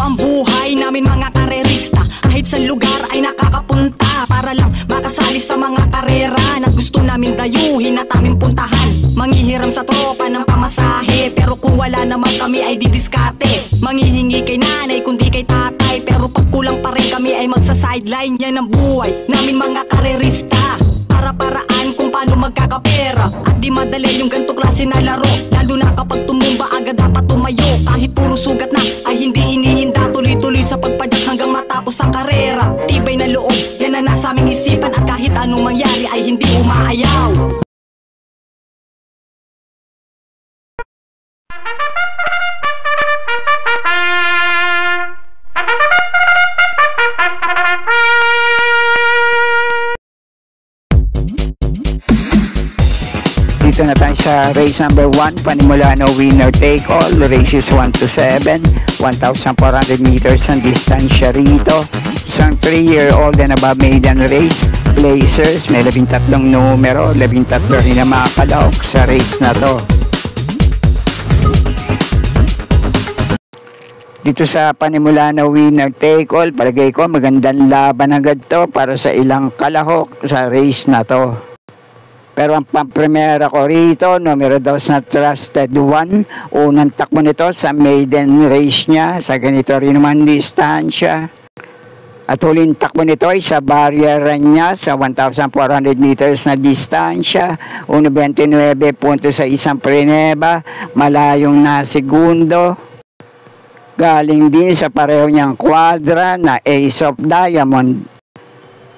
ang buhay namin mga karerista. Kahit sa lugar ay nakakapunta para lang makasali sa mga karera na gusto namin dayuhin at aming puntahan. Manghihiram sa tropa ng pamasahe, pero kung wala naman kami ay didiskarte. Manghihingi kay nanay kundi kay tatay, pero pag kulang pa rin kami ay magsa-sideline. Yan ang buhay namin mga karerista. Para-paraan kung paano magkakapera, at di madali yung ganito klase na laro. Lalo na kapag tumumba agad dapat tumayo. Kahit puro sugat na ay hindi inihinda, tuloy-tuloy sa pagpadyak hanggang matapos ang karera. Tibay na loob, yan na nasa aming isipan, at kahit anong mangyari ay hindi umaayaw. Dito na tayo sa race number 1, Panimulano winner take all, races 1 to 7, 1,400 meters ang distansya rito. Isang 3-year-old and above maiden race, placers, may 13 numero, 13 rin na makakalaok sa race na to. Dito sa Panimulano winner take all, palagay ko magandang laban agad to para sa ilang kalahok sa race na to. Pero ang pampremera ko rito, numero 2 na Trusted One. Unang takbo nito sa maiden race niya, sa ganito rin naman distansya. At huling takbo nito ay sa barrier niya sa 1,400 meters na distansya. 1.29 punto sa isang preneba, malayong na segundo. Galing din sa pareho niyang quadra na Ace of Diamond,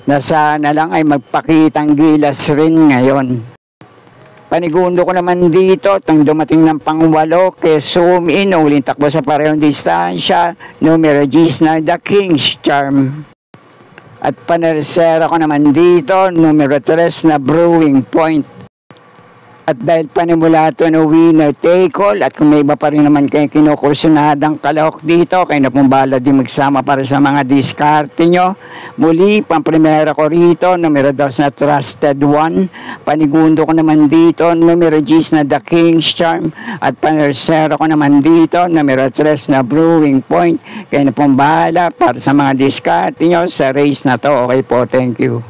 na sana lang ay magpakitang gilas rin ngayon. Panigundo ko naman dito, tang dumating ng pang-8 kay zoom in, uling takbo sa parehong distansya, numero G's na The King's Charm. At panersera ko naman dito, numero 3 na Brewing Point. At dahil panimulato na winner take all, at kung may iba pa rin naman kayo kinukursunadang kalahok dito, kayo na pong bala din magsama para sa mga diskarte nyo. Muli, pampremera ko rito, numero 2 na Trusted One. Panigundo ko naman dito, numero G's na The King's Charm. At panersera ko naman dito, numero 3 na Brewing Point. Kayo na pong bala para sa mga diskarte nyo sa race na to. Okay po, thank you.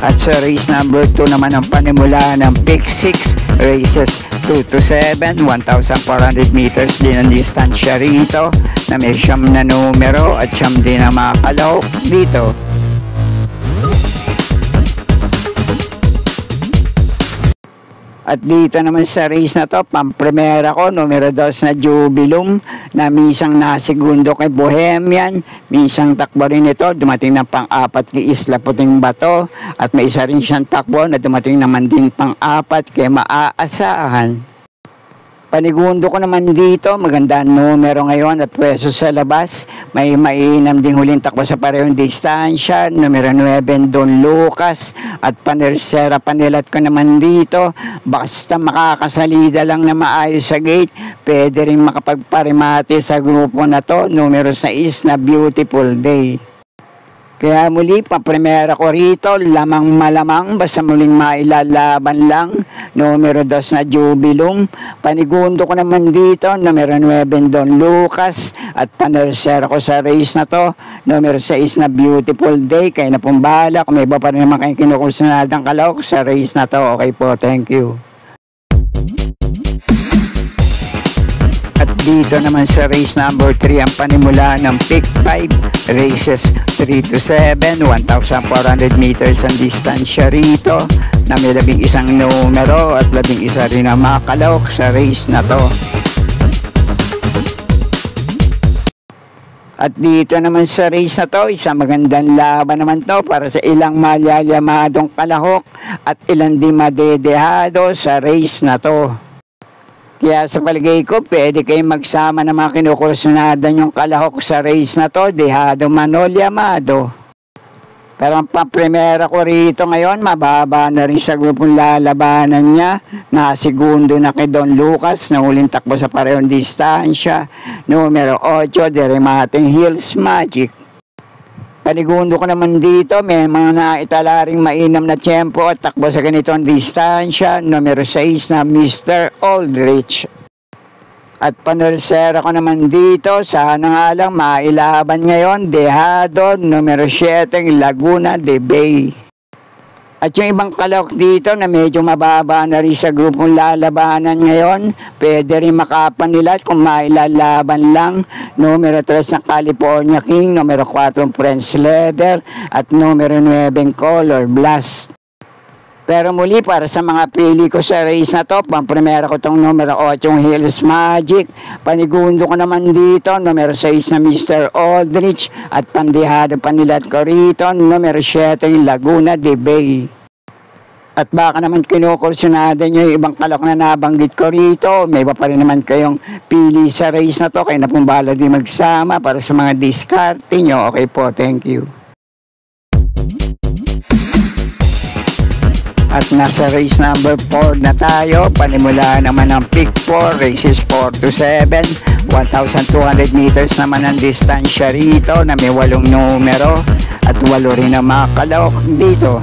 At sa race number 2 naman ang panimula ng Pick 6, races 2 to 7, 1,400 meters din ang distansya rito, na may siyam na numero at siyam din ang mga kalahok dito. At dito naman sa race na to, pampremera ko, numero 2 na Jubilum, na minsang nasegundo kay Bohemian, minsang takbo rin ito, dumating ng pang-4 kay Isla Puting Bato, at may isa rin siyang takbo na dumating naman din pang-4 kay Maaasahan. Panigundo ko naman dito, maganda numero ngayon at pwesto sa labas. May mainam ding huling takbo sa parehong distansya, numero 9 Don Lucas. At panersera panilat ko naman dito, basta makakasalida lang na maayos sa gate, pwede rin makapagparimate sa grupo na to, numero 6 na Beautiful Day. Kaya muli, pampremera ko rito, lamang malamang, basta muling mailalaban lang, numero 2 na Jubilum. Panigundo ko naman dito, numero 9 Don Lucas. At panersera ko sa race na to, numero 6 na Beautiful Day. Kaya na pong bahala, kung may iba pa rin naman kayong kinukursunadang kalahok sa race na to. Okay po, thank you. At dito naman sa race number 3 ang panimula ng Pick 5, races 3 to 7, 1,400 meters ang distansya rito, na may 11 numero at 11 rin ang makalahok sa race na to. At dito naman sa race na to, isang magandang laban naman to para sa ilang malyayamadong kalahok at ilang di madedehado sa race na to. Kaya sa palagay ko, pwede kayong magsama ng mga kinukursunadan yung kalahok sa race na to, dehado man o yamado. Pero ang pampremera ko rito ngayon, mababa na rin sa grupong lalabanan niya, na segundo na kay Don Lucas, na huling takbo sa parehong distansya, numero 8, Deremating Hills Magic. Panigundo ko naman dito, may mga naitala ring mainam na tiyempo at takbo sa ganitong distansya, numero 6 na Mr. Aldrich. At panersera ko naman dito, sana nga lang mailaban ngayon, Dejado, numero 7, Laguna de Bay. At yung ibang kalahok dito na medyo mababa na rin sa grupong lalabanan ngayon, pwede rin makapanila kung mailalaban lang. Numero 3 ng California King, numero 4 French Leather, at numero 9 Color Blast. Pero muli, para sa mga pili ko sa race na to, pang-primera ko tong numero 8 Hills Magic, panigundo ko naman dito, numero 6 na Mr. Aldrich, at pandihado panilat ko rito, numero 7 Laguna de Bay. At baka naman kinukursunada nyo yung ibang kalok na nabanggit ko rito, may iba pa rin naman kayong pili sa race na to, kayo na pong bahala din magsama para sa mga diskarte nyo. Okay po, thank you. At nasa race number 4 na tayo, panimula naman ang pick 4, races 4 to 7, 1,200 meters naman ang distansya rito na may 8 numero at 8 rin ang mga kalahok dito.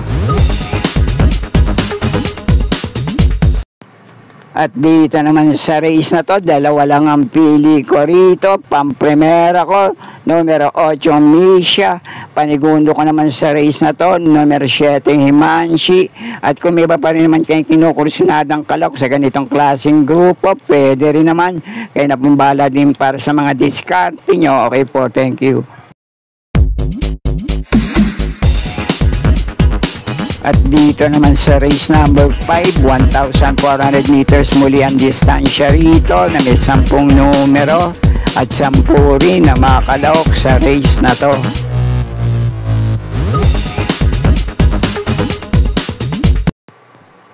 At dito naman sa race na to, 2 lang ang pili ko rito. Pang-primera ko, numero 8 Misha. Panigundo ko naman sa race na to, numero 7 Himanshi. At kung may iba pa rin naman kayong kinukursunadang kalok sa ganitong klaseng grupo, pwede rin naman. Kaya napumbala din para sa mga diskarte nyo. Okay po, thank you. At dito naman sa race number 5, 1,400 meters muli ang distansya rito na may 10 numero at 10 rin na mga kalahok sa race na to.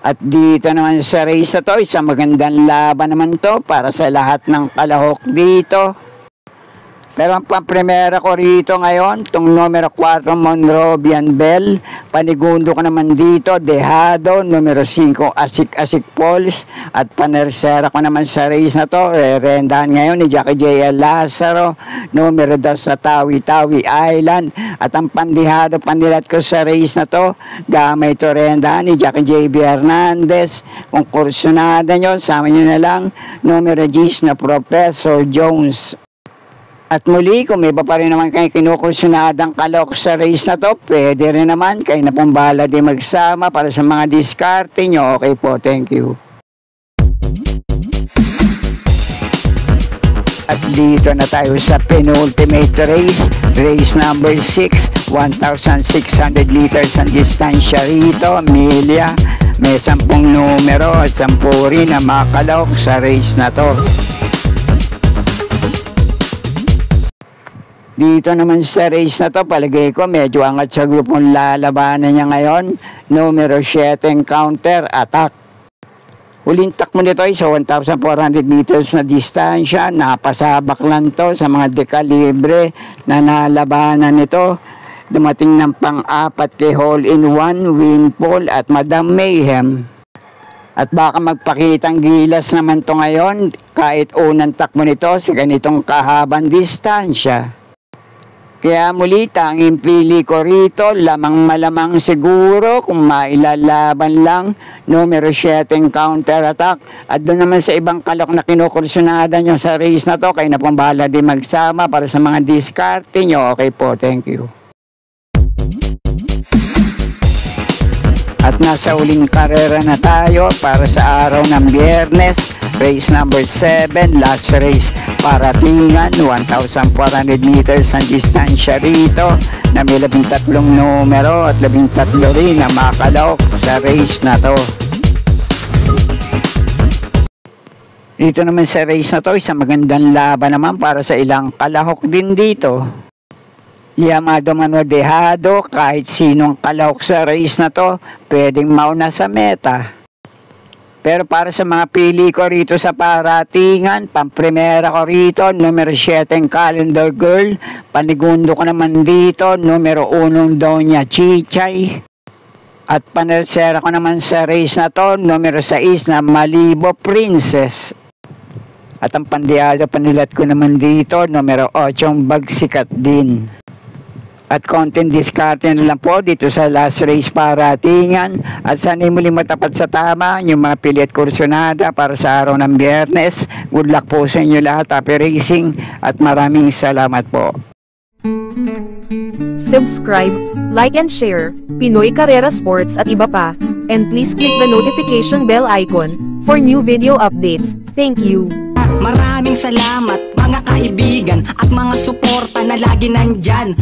At dito naman sa race na to, isang magandang laban naman to para sa lahat ng kalahok dito. Pero ang pang-primera ko rito ngayon, itong numero 4 Monrovian Bell, panigundo ko naman dito, Dejado, numero 5 Asik Falls, at panersera ko naman sa race na to, rendahan ngayon ni Jackie J. Lazaro, numero 2 sa Tawi-Tawi Island, at ang pandihado panilat ko sa race na to, gamay to rendahan ni Jackie J. Hernandez. Kung kursunada nyo, sama nyo na lang, numero 10 na Professor Jones. At muli, kung may iba pa rin naman kayo kinukursunadang kalok sa race na to, pwede rin naman kayo na pong bahala din magsama para sa mga diskarte nyo. Okay po, thank you. At dito na tayo sa penultimate race, race number 6, 1,600 meters ang distansya rito, Amelia. May 10 numero at 10 rin ang mga kalok sa race na to. Dito naman sa race na to, palagay ko medyo angat sa grupong lalabanan niya ngayon. Numero 7 Counter Attack. Huling takbo nito ay sa 1,400 meters na distansya. Napasabak lang to sa mga dekalibre na nalabanan nito. Dumating ng pang-4 kay Hole in One, Winfall at Madam Mayhem. At baka magpakitang gilas naman to ngayon kahit unang takbo nito sa ganitong kahabang distansya. Kaya muli, tanging pili ko rito, lamang malamang siguro kung mailalaban lang, numero 7 Counter Attack. At doon naman sa ibang kalok na kinukursunada nyo sa race na to, kayo na pong bahala din magsama para sa mga diskarte nyo. Okay po, thank you. At nasa uling karera na tayo para sa araw ng Biyernes, race number 7, last race, Paratingan, 1,400 meters ang distansya rito na may 13 numero at 13 rin na makalok sa race na to. Dito naman sa race na to, isang magandang laban naman para sa ilang kalahok din dito. Llamado Mano Dejado, kahit sinong kalahok sa race na to, pwedeng mauna sa meta. Pero para sa mga pili ko rito sa Paratingan, pang-primera ko rito, numero 7 Calendar Girl. Panigundo ko naman dito, numero 1 Doña Chichay. At panersera ko naman sa race na to, numero 6 na Malibo Princess. At ang pandiyado panilat ko naman dito, numero 8 Bagsikat din. At konting diskarte na lang po dito sa last race paratingan. At sana'y muling matapat sa tama yung mga pili at kursyonada para sa araw ng Biyernes. Good luck po sa inyo lahat. Happy racing at maraming salamat po. Subscribe, like and share, Pinoy Carrera Sports at iba pa. And please click the notification bell icon for new video updates. Thank you. Maraming salamat mga kaibigan at mga suporta na lagi nandyan.